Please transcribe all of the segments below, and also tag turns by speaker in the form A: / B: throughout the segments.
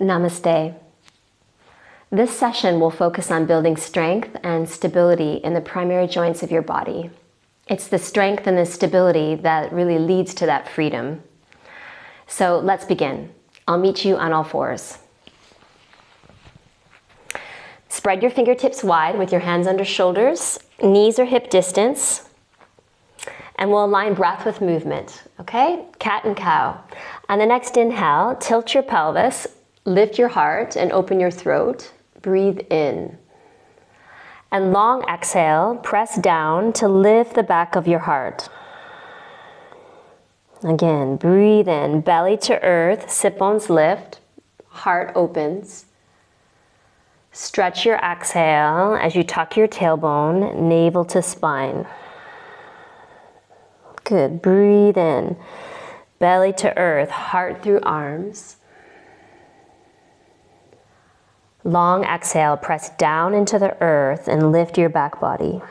A: Namaste. This session will focus on building strength and stability in the primary joints of your body. It's the strength and the stability that really leads to that freedom. So let's begin. I'll meet you on all fours. Spread your fingertips wide with your hands under shoulders, knees or hip distance, and we'll align breath with movement, okay? Cat and cow. On the next inhale, tilt your pelvis, lift your heart and open your throat. Breathe in. And long exhale, press down to lift the back of your heart. Again, breathe in, belly to earth, sit bones lift, heart opens. Stretch your exhale as you tuck your tailbone, navel to spine. Good, breathe in, belly to earth, heart through arms. Long exhale, press down into the earth and lift your back body.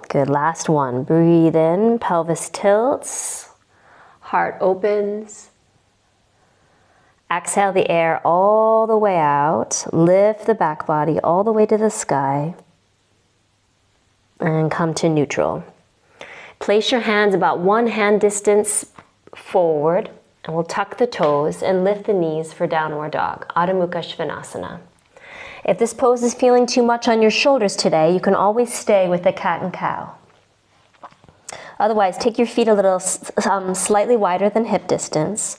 A: Good, last one. Breathe in, pelvis tilts, heart opens. Exhale the air all the way out. Lift the back body all the way to the sky. And come to neutral. Place your hands about one hand distance forward. And we'll tuck the toes and lift the knees for downward dog, Adho Mukha Svanasana. If this pose is feeling too much on your shoulders today, you can always stay with the cat and cow. Otherwise, take your feet a little slightly wider than hip distance.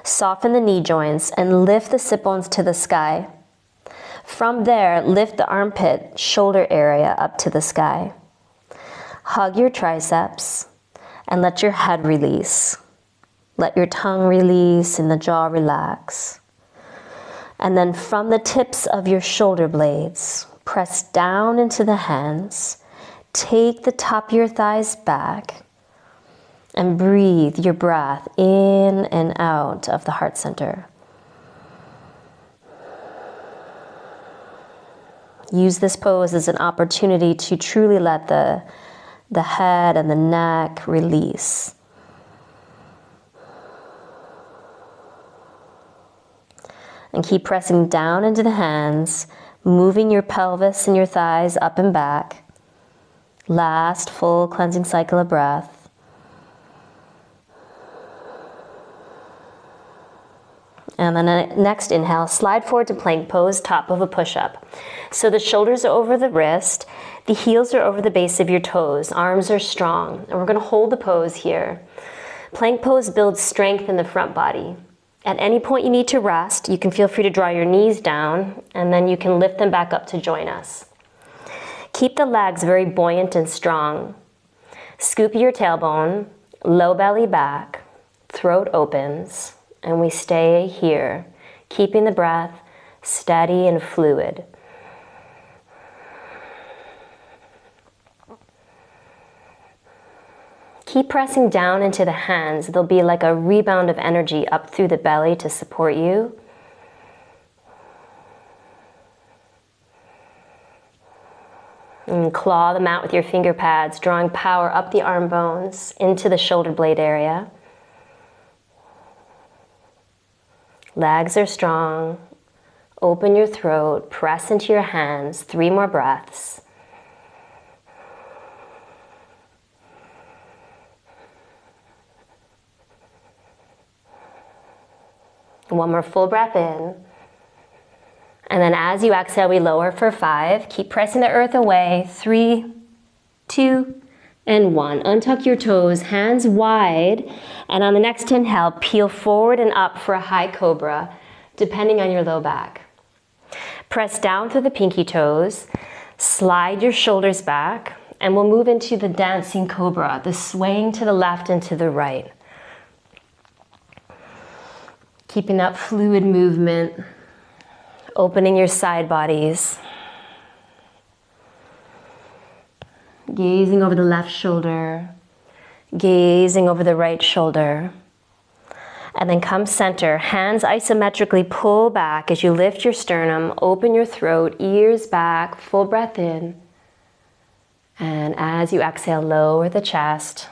A: Soften the knee joints and lift the sit bones to the sky. From there, lift the armpit, shoulder area up to the sky. Hug your triceps and let your head release. Let your tongue release and the jaw relax. And then from the tips of your shoulder blades, press down into the hands. Take the top of your thighs back and breathe your breath in and out of the heart center. Use this pose as an opportunity to truly let the head and the neck release. And keep pressing down into the hands, moving your pelvis and your thighs up and back. Last full cleansing cycle of breath. And then next inhale, slide forward to plank pose, top of a push-up. So the shoulders are over the wrist, the heels are over the base of your toes, arms are strong. And we're gonna hold the pose here. Plank pose builds strength in the front body. At any point you need to rest, you can feel free to draw your knees down and then you can lift them back up to join us. Keep the legs very buoyant and strong. Scoop your tailbone, low belly back, throat opens, and we stay here, keeping the breath steady and fluid. Keep pressing down into the hands. There'll be like a rebound of energy up through the belly to support you. And claw the mat with your finger pads, drawing power up the arm bones into the shoulder blade area. Legs are strong. Open your throat, press into your hands. 3 more breaths. One more full breath in. And then as you exhale, we lower for 5. Keep pressing the earth away. 3, 2, and 1. Untuck your toes, hands wide. And on the next inhale, peel forward and up for a high cobra, depending on your low back. Press down through the pinky toes. Slide your shoulders back. And we'll move into the dancing cobra, the swaying to the left and to the right. Keeping that fluid movement, opening your side bodies. Gazing over the left shoulder, gazing over the right shoulder. And then come center, hands isometrically pull back as you lift your sternum, open your throat, ears back, full breath in. And as you exhale, lower the chest,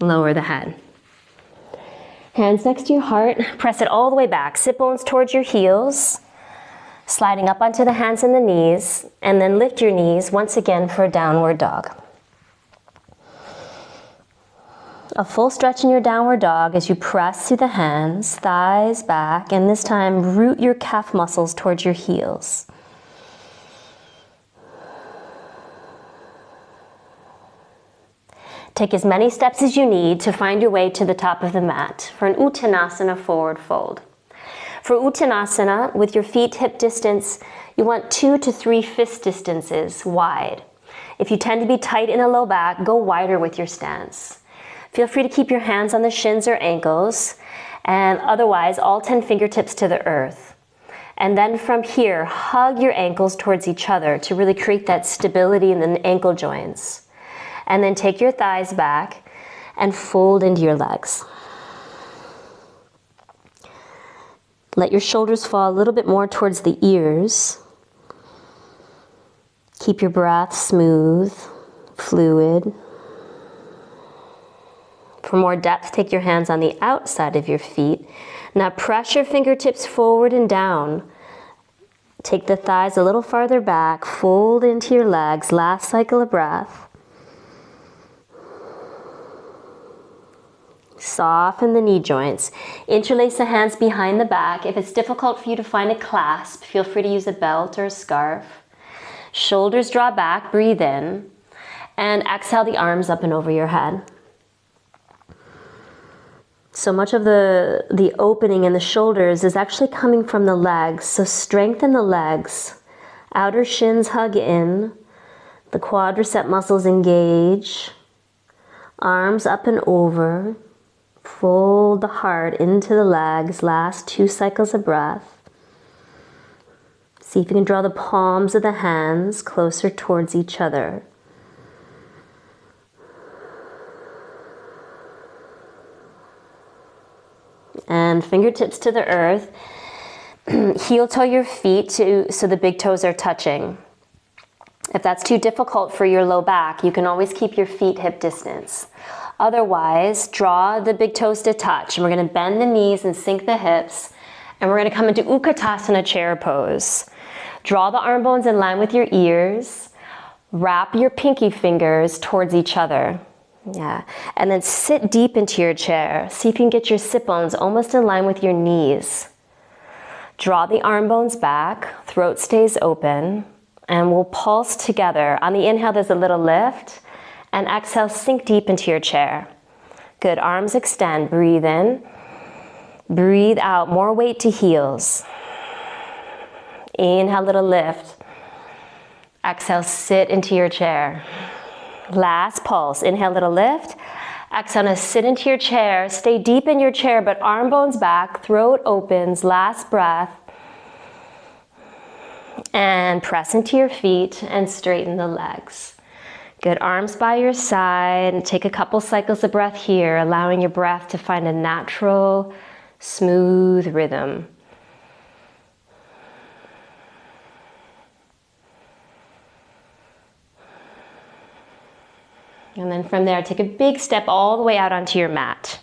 A: lower the head. Hands next to your heart, press it all the way back. Sit bones towards your heels, sliding up onto the hands and the knees, and then lift your knees once again for a downward dog. A full stretch in your downward dog as you press through the hands, thighs back, and this time root your calf muscles towards your heels. Take as many steps as you need to find your way to the top of the mat for an Uttanasana forward fold. For Uttanasana, with your feet hip distance, you want 2 to 3 fist distances wide. If you tend to be tight in the low back, go wider with your stance. Feel free to keep your hands on the shins or ankles, and otherwise all 10 fingertips to the earth. And then from here, hug your ankles towards each other to really create that stability in the ankle joints. And then take your thighs back and fold into your legs. Let your shoulders fall a little bit more towards the ears. Keep your breath smooth, fluid. For more depth, take your hands on the outside of your feet. Now press your fingertips forward and down. Take the thighs a little farther back, fold into your legs. Last cycle of breath. Soften the knee joints. Interlace the hands behind the back. If it's difficult for you to find a clasp, feel free to use a belt or a scarf. Shoulders draw back, breathe in, and exhale the arms up and over your head. So much of the opening in the shoulders is actually coming from the legs, so strengthen the legs. Outer shins hug in, the quadricep muscles engage, arms up and over. Fold the heart into the legs, last 2 cycles of breath. See if you can draw the palms of the hands closer towards each other. And fingertips to the earth. Heel toe your feet so the big toes are touching. If that's too difficult for your low back, you can always keep your feet hip distance. Otherwise, draw the big toes to touch. And we're going to bend the knees and sink the hips. And we're going to come into Utkatasana chair pose. Draw the arm bones in line with your ears. Wrap your pinky fingers towards each other. Yeah, and then sit deep into your chair. See if you can get your sit bones almost in line with your knees. Draw the arm bones back, throat stays open, and we'll pulse together. On the inhale, there's a little lift, and exhale, sink deep into your chair. Good, arms extend, breathe in, breathe out, more weight to heels. Inhale, little lift. Exhale, sit into your chair. Last pulse, inhale, little lift. Exhale, now sit into your chair. Stay deep in your chair, but arm bones back, throat opens, last breath. And press into your feet and straighten the legs. Good, arms by your side, and take a couple cycles of breath here, allowing your breath to find a natural, smooth rhythm. And then from there, take a big step all the way out onto your mat.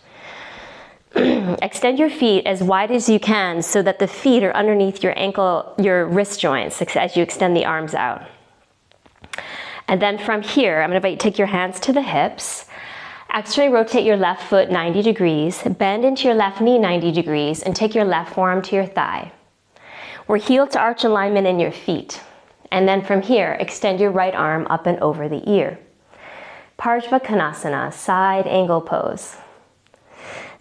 A: Extend your feet as wide as you can so that the feet are underneath your wrist joints as you extend the arms out. And then from here, I'm going to invite you to take your hands to the hips. Externally rotate your left foot 90 degrees. Bend into your left knee 90 degrees and take your left forearm to your thigh. We're heel to arch alignment in your feet. And then from here, extend your right arm up and over the ear. Parshva side angle pose.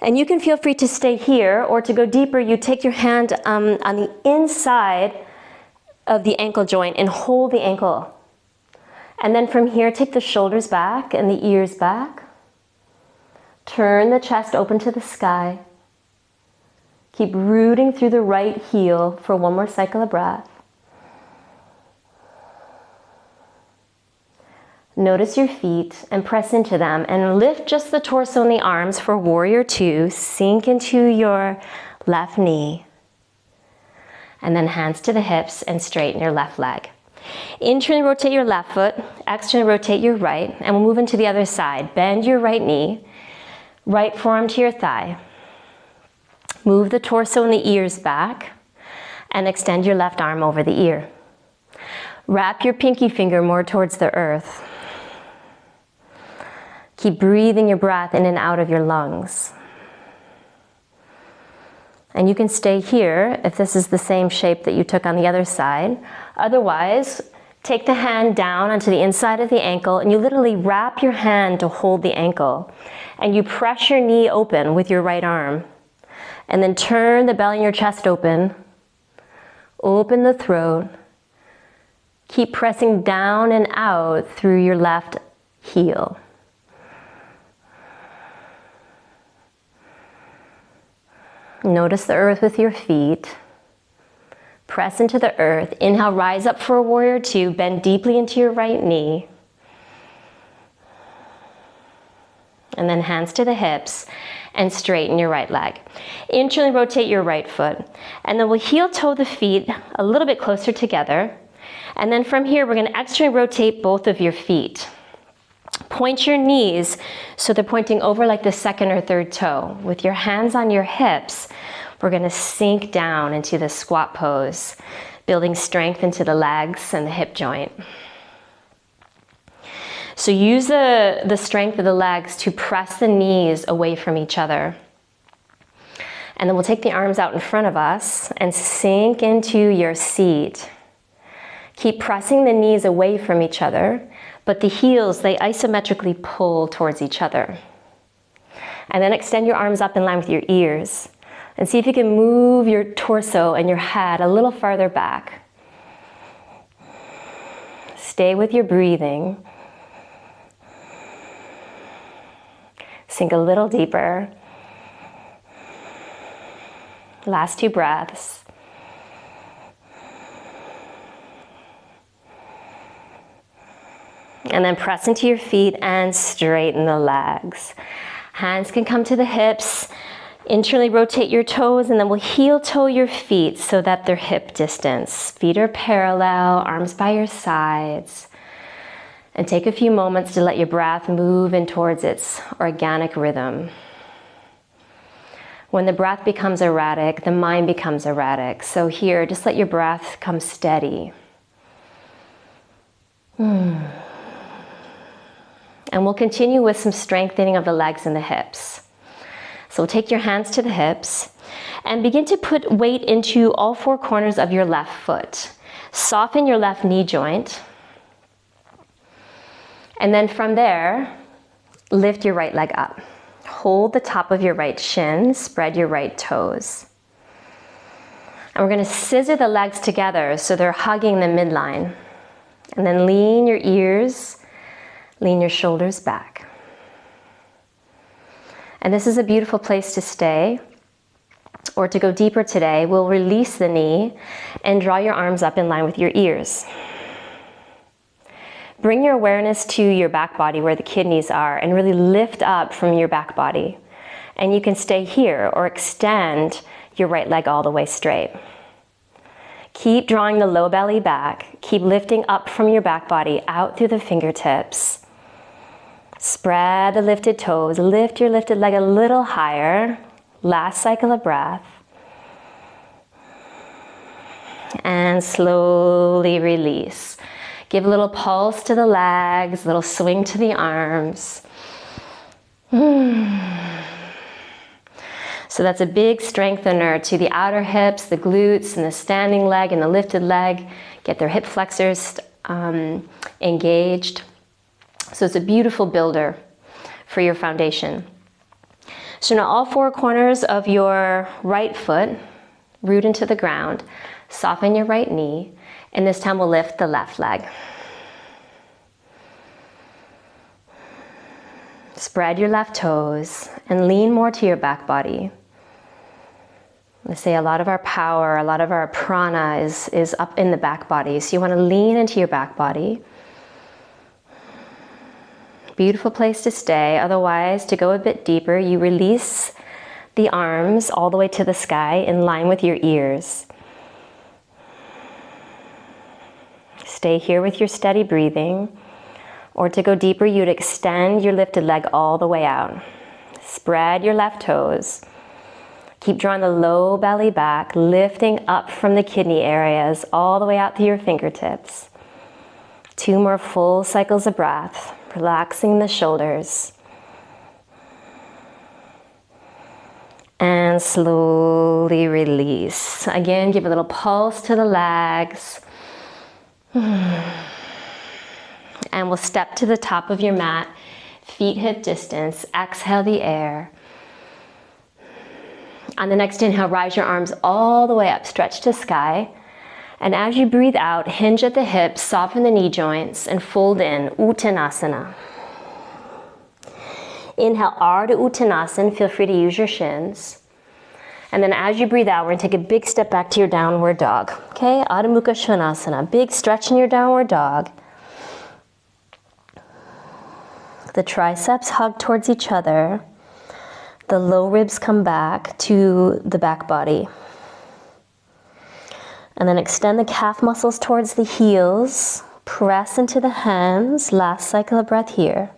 A: And you can feel free to stay here, or to go deeper, you take your hand on the inside of the ankle joint and hold the ankle. And then from here, take the shoulders back and the ears back. Turn the chest open to the sky. Keep rooting through the right heel for one more cycle of breath. Notice your feet and press into them, and lift just the torso and the arms for warrior two. Sink into your left knee. And then hands to the hips and straighten your left leg. Internally rotate your left foot, externally rotate your right, and we'll move into the other side. Bend your right knee, right forearm to your thigh. Move the torso and the ears back and extend your left arm over the ear. Wrap your pinky finger more towards the earth. Keep breathing your breath in and out of your lungs. And you can stay here if this is the same shape that you took on the other side. Otherwise, take the hand down onto the inside of the ankle and you literally wrap your hand to hold the ankle. And you press your knee open with your right arm. And then turn the belly and your chest open. Open the throat. Keep pressing down and out through your left heel. Notice the earth with your feet. Press into the earth. Inhale, rise up for a warrior two. Bend deeply into your right knee. And then hands to the hips and straighten your right leg. Internally rotate your right foot. And then we'll heel toe the feet a little bit closer together. And then from here, we're going to externally rotate both of your feet. Point your knees so they're pointing over like the second or third toe. With your hands on your hips, we're going to sink down into the squat pose, building strength into the legs and the hip joint. So use the strength of the legs to press the knees away from each other. And then we'll take the arms out in front of us and sink into your seat. Keep pressing the knees away from each other, but the heels, they isometrically pull towards each other. And then extend your arms up in line with your ears. And see if you can move your torso and your head a little farther back. Stay with your breathing. Sink a little deeper. Last two breaths. And then press into your feet and straighten the legs. Hands can come to the hips. Internally rotate your toes and then we'll heel toe your feet so that they're hip distance. Feet are parallel, arms by your sides. And take a few moments to let your breath move in towards its organic rhythm. When the breath becomes erratic, the mind becomes erratic. So here, just let your breath come steady. And we'll continue with some strengthening of the legs and the hips. So take your hands to the hips and begin to put weight into all four corners of your left foot. Soften your left knee joint. And then from there, lift your right leg up. Hold the top of your right shin, spread your right toes. And we're going to scissor the legs together so they're hugging the midline. And then lean your ears, lean your shoulders back. And this is a beautiful place to stay. Or to go deeper today, we'll release the knee and draw your arms up in line with your ears. Bring your awareness to your back body where the kidneys are and really lift up from your back body. And you can stay here or extend your right leg all the way straight. Keep drawing the low belly back. Keep lifting up from your back body out through the fingertips. Spread the lifted toes. Lift your lifted leg a little higher. Last cycle of breath. And slowly release. Give a little pulse to the legs, a little swing to the arms. So that's a big strengthener to the outer hips, the glutes, and the standing leg and the lifted leg. Get their hip flexors engaged. So it's a beautiful builder for your foundation. So now all four corners of your right foot, root into the ground. Soften your right knee. And this time we'll lift the left leg. Spread your left toes and lean more to your back body. I say a lot of our power, a lot of our prana is up in the back body. So you want to lean into your back body. Beautiful place to stay. Otherwise, to go a bit deeper, you release the arms all the way to the sky in line with your ears. Stay here with your steady breathing. Or to go deeper, you'd extend your lifted leg all the way out. Spread your left toes. Keep drawing the low belly back, lifting up from the kidney areas all the way out to your fingertips. 2 more full cycles of breath, relaxing the shoulders. And slowly release. Again, give a little pulse to the legs. And we'll step to the top of your mat, feet hip distance. Exhale the air. On the next inhale, rise your arms all the way up, stretch to sky. And as you breathe out, hinge at the hips, soften the knee joints, and fold in, Uttanasana. Inhale, Ardha Uttanasana, feel free to use your shins. And then as you breathe out, we're gonna take a big step back to your downward dog. Okay, Adho Mukha Svanasana, big stretch in your downward dog. The triceps hug towards each other. The low ribs come back to the back body. And then extend the calf muscles towards the heels. Press into the hands. Last cycle of breath here.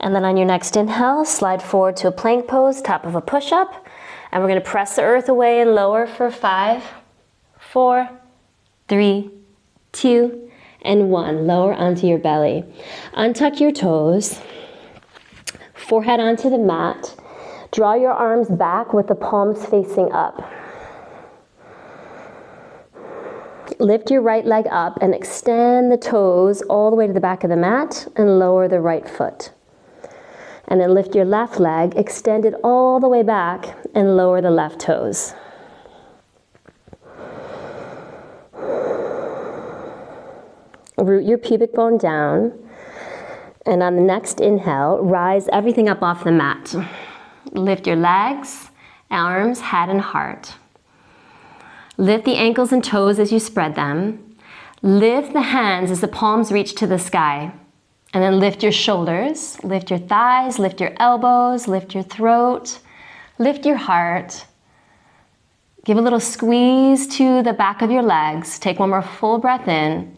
A: And then on your next inhale, slide forward to a plank pose, top of a push-up. And we're going to press the earth away and lower for 5, 4, 3, 2, and 1. Lower onto your belly. Untuck your toes. Forehead onto the mat. Draw your arms back with the palms facing up. Lift your right leg up and extend the toes all the way to the back of the mat and lower the right foot. And then lift your left leg, extend it all the way back and lower the left toes. Root your pubic bone down. And on the next inhale, rise everything up off the mat. Lift your legs, arms, head, and heart. Lift the ankles and toes as you spread them. Lift the hands as the palms reach to the sky. And then lift your shoulders, lift your thighs, lift your elbows, lift your throat, lift your heart. Give a little squeeze to the back of your legs. Take one more full breath in.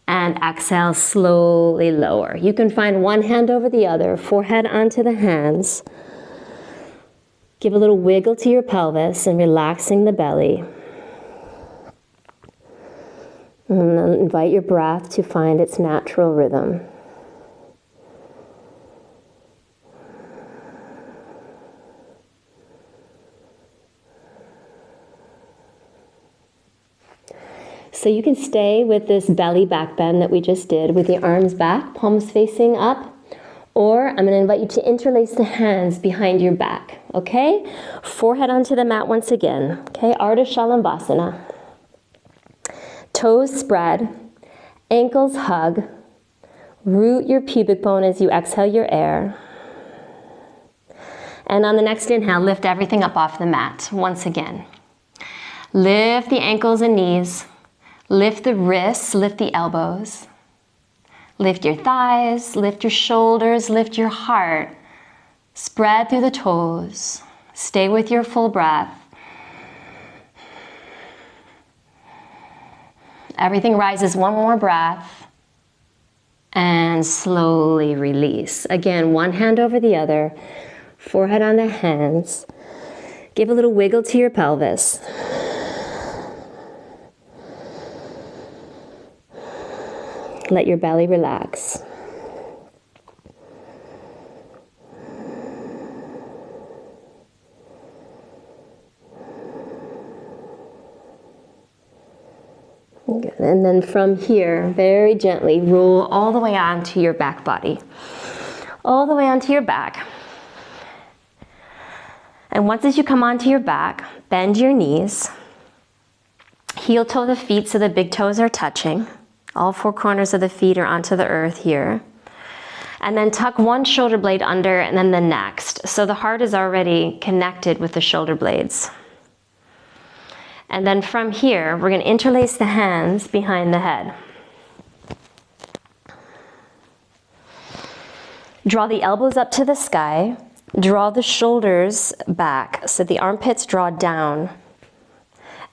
A: And exhale, slowly lower. You can find one hand over the other, forehead onto the hands. Give a little wiggle to your pelvis and relaxing the belly. And then invite your breath to find its natural rhythm. So you can stay with this belly back bend that we just did with the arms back, palms facing up, or I'm going to invite you to interlace the hands behind your back, okay? Forehead onto the mat once again, okay? Ardha Shalabhasana. Toes spread, ankles hug, root your pubic bone as you exhale your air. And on the next inhale, lift everything up off the mat once again. Lift the ankles and knees, lift the wrists, lift the elbows, lift your thighs, lift your shoulders, lift your heart, spread through the toes, stay with your full breath. Everything rises one more breath and slowly release. Again, one hand over the other, forehead on the hands. Give a little wiggle to your pelvis. Let your belly relax. Good. And then from here, very gently roll all the way onto your back body. All the way onto your back. And once as you come onto your back, bend your knees. Heel toe the feet so the big toes are touching. All 4 corners of the feet are onto the earth here. And then tuck one shoulder blade under and then the next. So the heart is already connected with the shoulder blades. And then from here, we're going to interlace the hands behind the head. Draw the elbows up to the sky. Draw the shoulders back so the armpits draw down.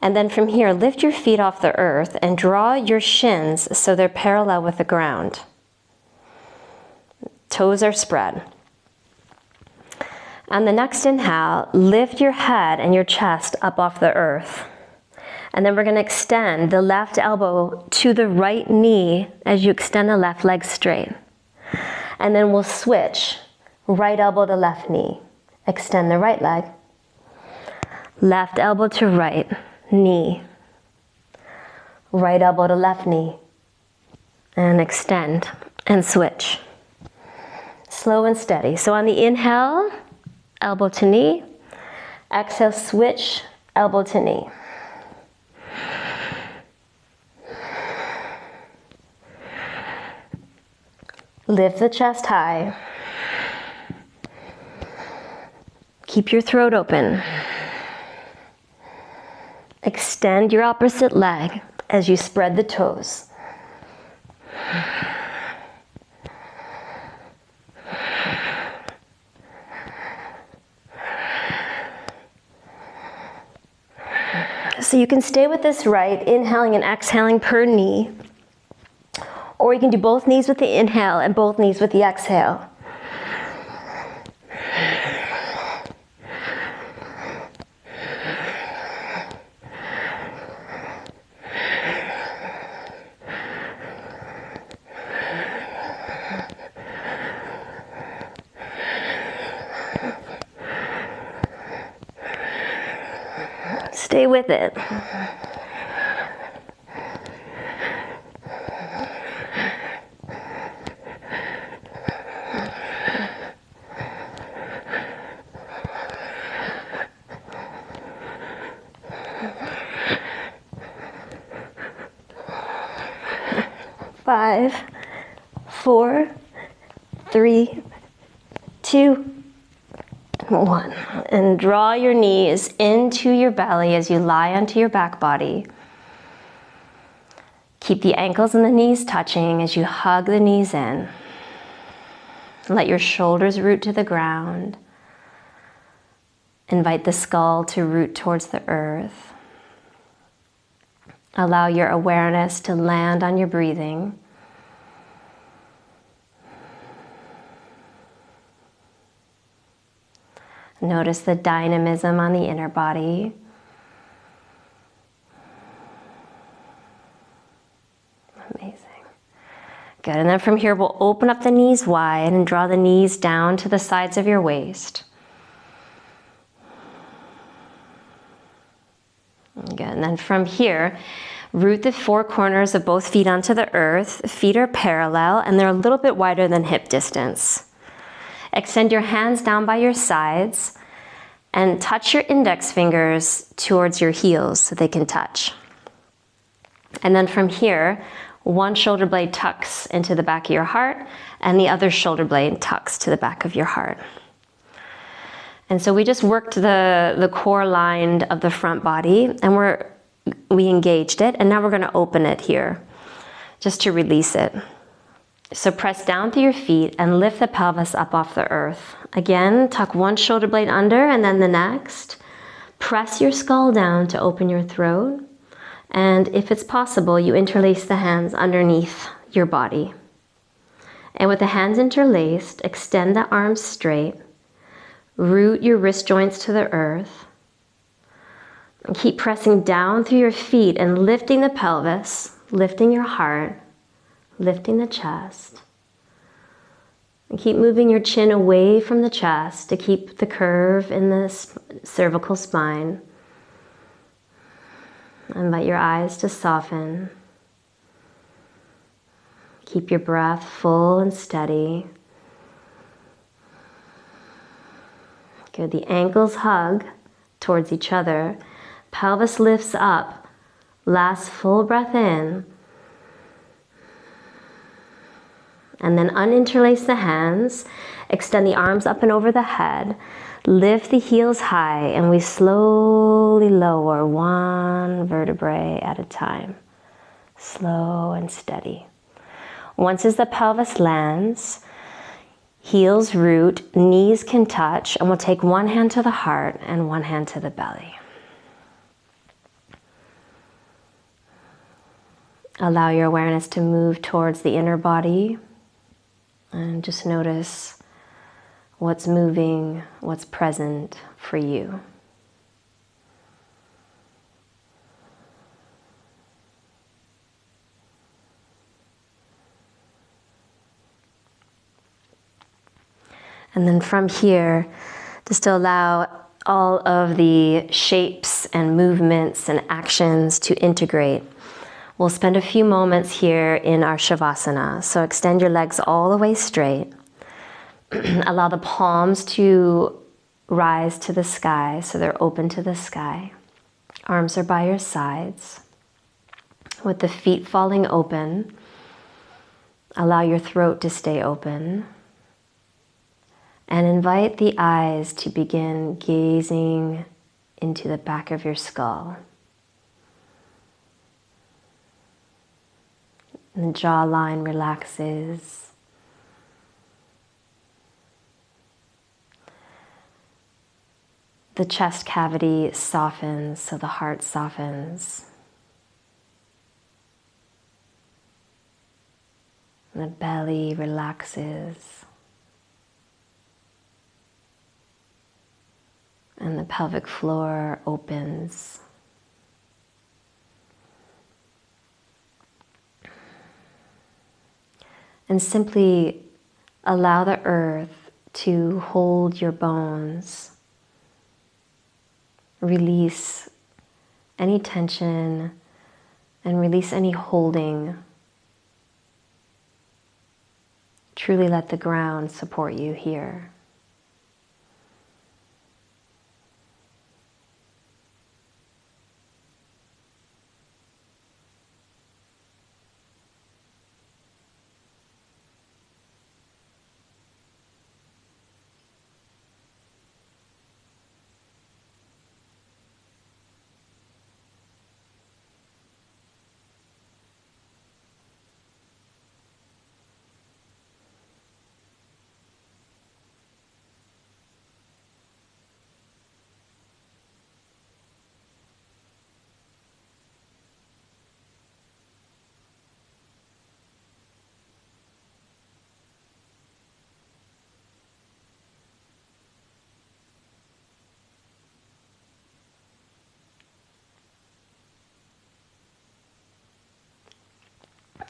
A: And then from here, lift your feet off the earth and draw your shins so they're parallel with the ground. Toes are spread. On the next inhale, lift your head and your chest up off the earth. And then we're going to extend the left elbow to the right knee as you extend the left leg straight. And then we'll switch, right elbow to left knee. Extend the right leg. Left elbow to right knee. Right elbow to left knee. And extend and switch. Slow and steady. So on the inhale, elbow to knee. Exhale, switch, elbow to knee. Lift the chest high. Keep your throat open. Extend your opposite leg as you spread the toes. So you can stay with this right, inhaling and exhaling per knee. Or you can do both knees with the inhale and both knees with the exhale. Stay with it. Five, 4, 3, 2, 1. And draw your knees into your belly as you lie onto your back body. Keep the ankles and the knees touching as you hug the knees in. Let your shoulders root to the ground. Invite the skull to root towards the earth. Allow your awareness to land on your breathing. Notice the dynamism on the inner body. Amazing. Good, and then from here we'll open up the knees wide and draw the knees down to the sides of your waist. Good, and then from here, root the four corners of both feet onto the earth. Feet are parallel and they're a little bit wider than hip distance. Extend your hands down by your sides and touch your index fingers towards your heels so they can touch. And then from here, one shoulder blade tucks into the back of your heart and the other shoulder blade tucks to the back of your heart. And so we just worked the core line of the front body and we engaged it, and now we're going to open it here just to release it. So press down through your feet and lift the pelvis up off the earth. Again, tuck one shoulder blade under and then the next. Press your skull down to open your throat. And if it's possible, you interlace the hands underneath your body. And with the hands interlaced, extend the arms straight. Root your wrist joints to the earth. And keep pressing down through your feet and lifting the pelvis, lifting your heart, lifting the chest. And keep moving your chin away from the chest to keep the curve in the cervical spine. Invite your eyes to soften. Keep your breath full and steady. Good. The ankles hug towards each other. Pelvis lifts up. Last full breath in. And then uninterlace the hands. Extend the arms up and over the head. Lift the heels high and we slowly lower one vertebrae at a time. Slow and steady. Once as the pelvis lands, heels root, knees can touch, and we'll take one hand to the heart and one hand to the belly. Allow your awareness to move towards the inner body. And just notice what's moving, what's present for you. And then from here, just to allow all of the shapes and movements and actions to integrate. We'll spend a few moments here in our Shavasana. So extend your legs all the way straight. Allow the palms to rise to the sky, so they're open to the sky. Arms are by your sides. With the feet falling open, allow your throat to stay open. And invite the eyes to begin gazing into the back of your skull. And the jawline relaxes. The chest cavity softens, so the heart softens. And the belly relaxes. And the pelvic floor opens. And simply allow the earth to hold your bones. Release any tension and release any holding. Truly let the ground support you here.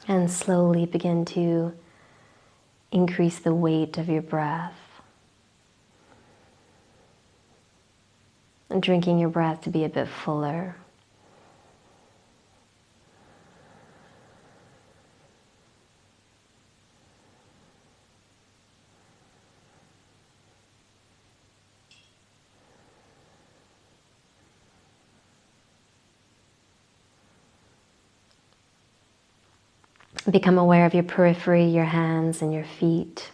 A: And slowly begin to increase the weight of your breath. And drinking your breath to be a bit fuller. Become aware of your periphery, your hands and your feet.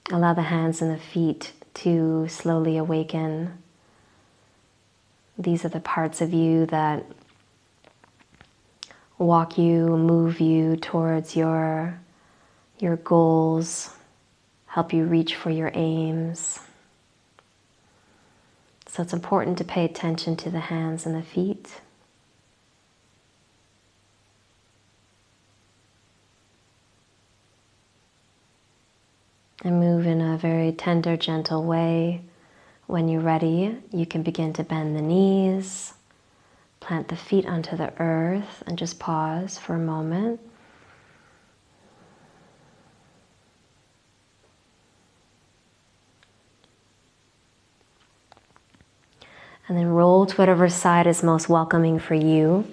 A: Allow the hands and the feet to slowly awaken. These are the parts of you that walk you, move you towards your goals, help you reach for your aims. So it's important to pay attention to the hands and the feet. And move in a very tender, gentle way. When you're ready, you can begin to bend the knees, plant the feet onto the earth, and just pause for a moment. And then roll to whatever side is most welcoming for you.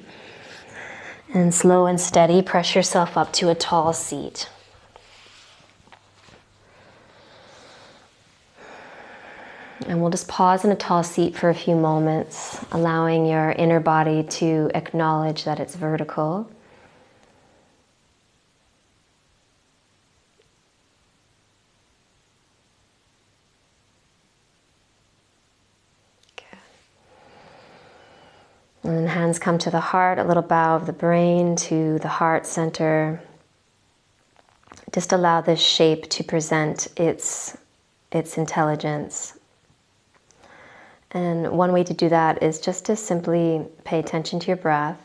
A: And slow and steady, press yourself up to a tall seat. And we'll just pause in a tall seat for a few moments, allowing your inner body to acknowledge that it's vertical. Good. And then hands come to the heart, a little bow of the brain to the heart center. Just allow this shape to present its intelligence. And one way to do that is just to simply pay attention to your breath.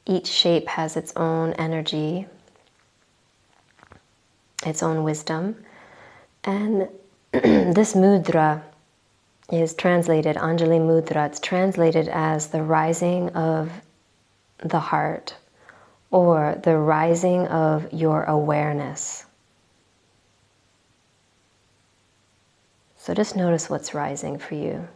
A: Each shape has its own energy, its own wisdom. And this mudra is translated, Anjali Mudra, it's translated as the rising of the heart or the rising of your awareness. So just notice what's rising for you.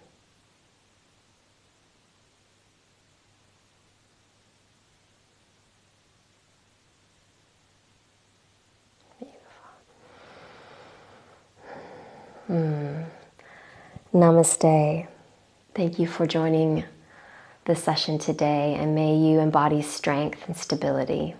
A: Namaste. Thank you for joining the session today, and may you embody strength and stability.